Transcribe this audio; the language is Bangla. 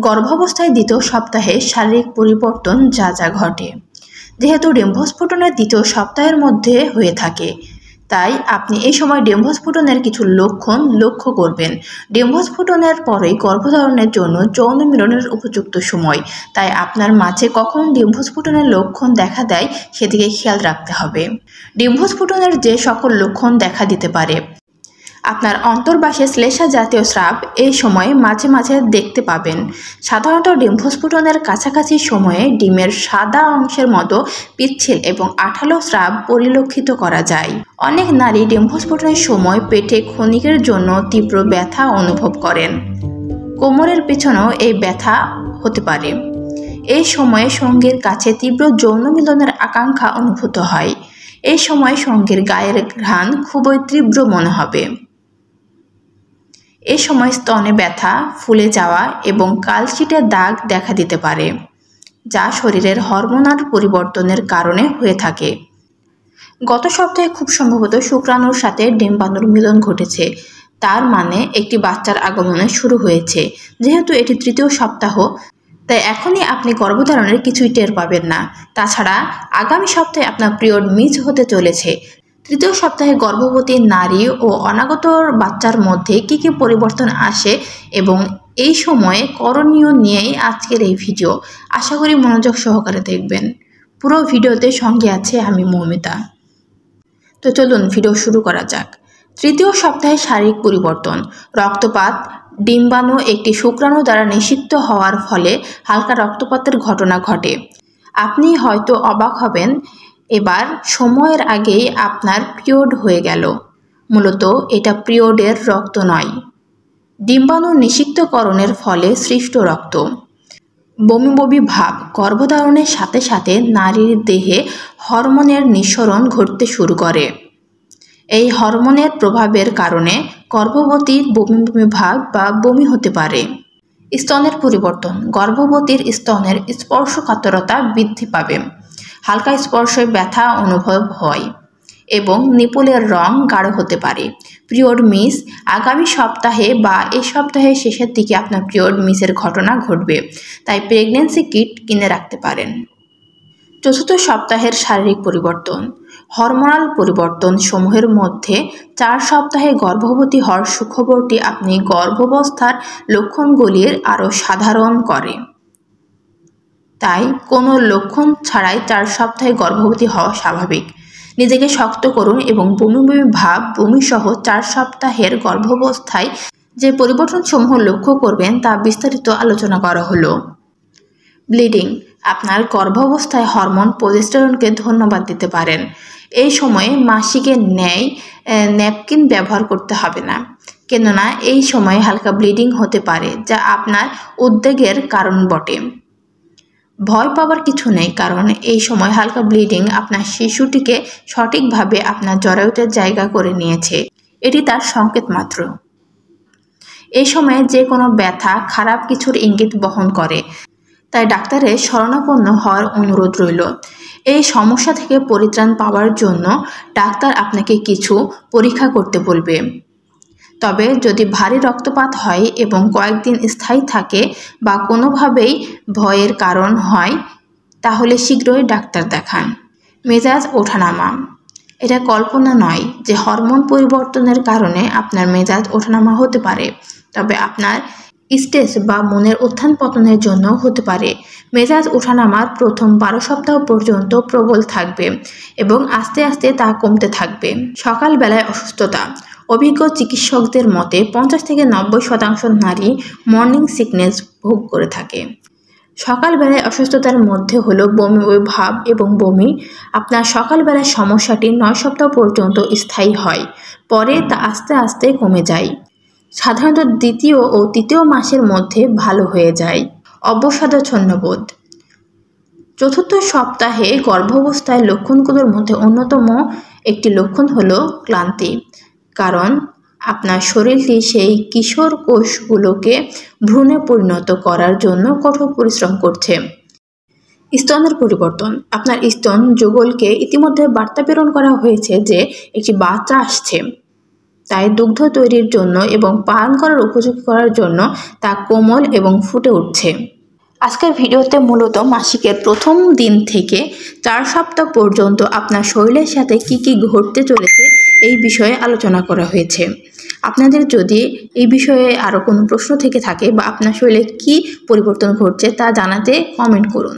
গর্ভাবস্থায় দ্বিতীয় সপ্তাহে শারীরিক পরিবর্তন যা যা ঘটে। যেহেতু ডিম্বস্ফোটনের দ্বিতীয় সপ্তাহের মধ্যে হয়ে থাকে, তাই আপনি এই সময় ডিম্বস্ফোটনের কিছু লক্ষণ লক্ষ্য করবেন। ডিম্বস্ফোটনের পরেই গর্ভধারণের জন্য যৌন মিলনের উপযুক্ত সময়, তাই আপনার মাঝে কখন ডিম্বস্ফোটনের লক্ষণ দেখা দেয় সেদিকে খেয়াল রাখতে হবে। ডিম্বস্ফোটনের যে সকল লক্ষণ দেখা দিতে পারে: আপনার অন্তর্বাসে শ্লেষা জাতীয় স্রাব এই সময়ে মাঝে মাঝে দেখতে পাবেন। সাধারণত ডিম্বস্ফোটনের কাছাকাছি সময়ে ডিমের সাদা অংশের মতো পিচ্ছিল এবং আঠালো স্রাব পরিলক্ষিত করা যায়। অনেক নারী ডিম্বস্ফোটনের সময় পেটে ক্ষণিকের জন্য তীব্র ব্যথা অনুভব করেন। কোমরের পেছনেও এই ব্যথা হতে পারে। এই সময়ে সঙ্গীর কাছে তীব্র যৌন মিলনের আকাঙ্ক্ষা অনুভূত হয়। এই সময় সঙ্গীর গায়ের ঘ্রাণ খুবই তীব্র মনে হবে। এই সময় স্তনে ব্যথা, ফুলে যাওয়া এবং কালশিটে দাগ দেখা দিতে পারে, যা শরীরের হরমোনাল পরিবর্তনের কারণে হয়ে থাকে। গত সপ্তাহে খুব সম্ভবত শুক্রাণুর সাথে ডিম্বাণুর মিলন ঘটেছে, তার মানে একটি বাচ্চার আগমনে শুরু হয়েছে। যেহেতু এটি তৃতীয় সপ্তাহ, তাই এখনই আপনি গর্ভধারণের কিছুই টের পাবেন না। তাছাড়া আগামী সপ্তাহে আপনার পিরিয়ড মিস হতে চলেছে। তৃতীয় সপ্তাহে গর্ভবতী নারী ও অনাগত বাচ্চার মধ্যে কী কী পরিবর্তন আসে এবং এই সময়ে করণীয় নিয়েই আজকের এই ভিডিও। আশা করি মনোযোগ সহকারে দেখবেন। পুরো ভিডিওতে সঙ্গে আছে আমি মৌমিতা। তো চলুন ভিডিও শুরু করা যাক। তৃতীয় সপ্তাহে শারীরিক পরিবর্তন: রক্তপাত। ডিম্বাণু একটি শুক্রাণু দ্বারা নিষিক্ত হওয়ার ফলে হালকা রক্তপাতের ঘটনা ঘটে। আপনি হয়তো অবাক হবেন, এবার সময়ের আগেই আপনার পিরিয়ড হয়ে গেল। মূলত এটা পিরিয়ডের রক্ত নয়, ডিম্বাণু নিষিক্তকরণের ফলে সৃষ্ট রক্ত। বমি বমি ভাব: গর্ভধারণের সাথে সাথে নারীর দেহে হরমোনের নিঃসরণ ঘটতে শুরু করে। এই হরমোনের প্রভাবের কারণে গর্ভবতীর বমি বমি ভাব বা বমি হতে পারে। স্তনের পরিবর্তন: গর্ভবতীর স্তনের স্পর্শকাতরতা বৃদ্ধি পাবে। হালকা স্পর্শে ব্যথা অনুভব হয় এবং নিপলের রং গাঢ় হতে পারে। পিরিয়ড মিস: আগামী সপ্তাহে বা এই সপ্তাহের শেষের দিকে আপনার পিরিয়ড মিসের ঘটনা ঘটবে, তাই প্রেগন্যান্সি কিট কিনে রাখতে পারেন। চতুর্থ সপ্তাহের শারীরিক পরিবর্তন: হরমোনাল পরিবর্তন সমূহের মধ্যে 4 সপ্তাহে গর্ভবতী হওয়ার সুখবরটি আপনি গর্ভাবস্থার লক্ষণগুলির আরও সাধারণ করে। তাই কোনো লক্ষণ ছাড়াই 4 সপ্তাহে গর্ভবতী হওয়া স্বাভাবিক। নিজেকে শক্ত করুন এবং বমি বমি ভাব, বমি সহ 4 সপ্তাহের গর্ভাবস্থায় যে পরিবর্তনসমূহ লক্ষ্য করবেন তা বিস্তারিত আলোচনা করা হলো। ব্লিডিং: আপনার গর্ভাবস্থায় হরমোন প্রোজেস্টেরনকে ধন্যবাদ দিতে পারেন। এই সময়ে মাসিকের ন্যায় ন্যাপকিন ব্যবহার করতে হবে না, কেননা এই সময়ে হালকা ব্লিডিং হতে পারে, যা আপনার উদ্বেগের কারণ বটে। ভয় পাওয়ার কিছু নেই, কারণ এই সময় হালকা ব্লিডিং আপনার শিশুটিকে সঠিকভাবে আপনার জরায়ুতে জায়গা করে নিয়েছে, এটি তার সংকেত মাত্র। এই সময়ে যে কোনো ব্যথা খারাপ কিছুর ইঙ্গিত বহন করে, তাই ডাক্তারের শরণাপন্ন হওয়ার অনুরোধ রইল। এই সমস্যা থেকে পরিত্রাণ পাওয়ার জন্য ডাক্তার আপনাকে কিছু পরীক্ষা করতে বলবে। তবে যদি ভারী রক্তপাত হয় এবং কয়েকদিন স্থায়ী থাকে বা কোনোভাবেই ভয়ের কারণ হয়, তাহলে শীঘ্রই ডাক্তার দেখান। মেজাজ ওঠানামা: এটা কল্পনা নয় যে হরমোন পরিবর্তনের কারণে আপনার মেজাজ ওঠানামা হতে পারে, তবে আপনার স্ট্রেস বা মনের উত্থান পতনের জন্য হতে পারে। মেজাজ ওঠানামার প্রথম 12 সপ্তাহ পর্যন্ত প্রবল থাকবে এবং আস্তে আস্তে তা কমতে থাকবে। সকালবেলায় অসুস্থতা: অভিজ্ঞ চিকিৎসকদের মতে 50 থেকে 90% নারী মর্নিং সিকনেস ভোগ করে থাকে। সকালবেলায় অসুস্থতার মধ্যে হলো বমি বমি ভাব এবং বমি। আপনার সকালবেলার সমস্যাটি 9 সপ্তাহ পর্যন্ত স্থায়ী হয়, পরে তা আস্তে আস্তে কমে যায়। সাধারণত দ্বিতীয় ও তৃতীয় মাসের মধ্যে ভালো হয়ে যায়। অবসাদচ্ছন্ন বোধ: চতুর্থ সপ্তাহে গর্ভাবস্থায় লক্ষণগুলোর মধ্যে অন্যতম একটি লক্ষণ হলো ক্লান্তি, কারণ আপনার শরীরটি সেই কিশোর কোষগুলোকে ভ্রূণে পরিণত করার জন্য কঠোর পরিশ্রম করছে। স্তনের পরিবর্তন: আপনার স্তন যুগলকে ইতিমধ্যে বার্তা প্রেরণ করা হয়েছে যে একটি বাচ্চা আসছে। তাই দুগ্ধ তৈরির জন্য এবং পান করার উপযোগী করার জন্য তা কোমল এবং ফুটে উঠছে। আজকের ভিডিওতে মূলত মাসিকের প্রথম দিন থেকে 4 সপ্তাহ পর্যন্ত আপনার শরীরের সাথে কি কি ঘটতে চলেছে এই বিষয়ে আলোচনা করা হয়েছে। আপনাদের যদি এই বিষয়ে আরও কোনো প্রশ্ন থেকে থাকে বা আপনার শরীরে কি পরিবর্তন ঘটছে তা জানাতে কমেন্ট করুন।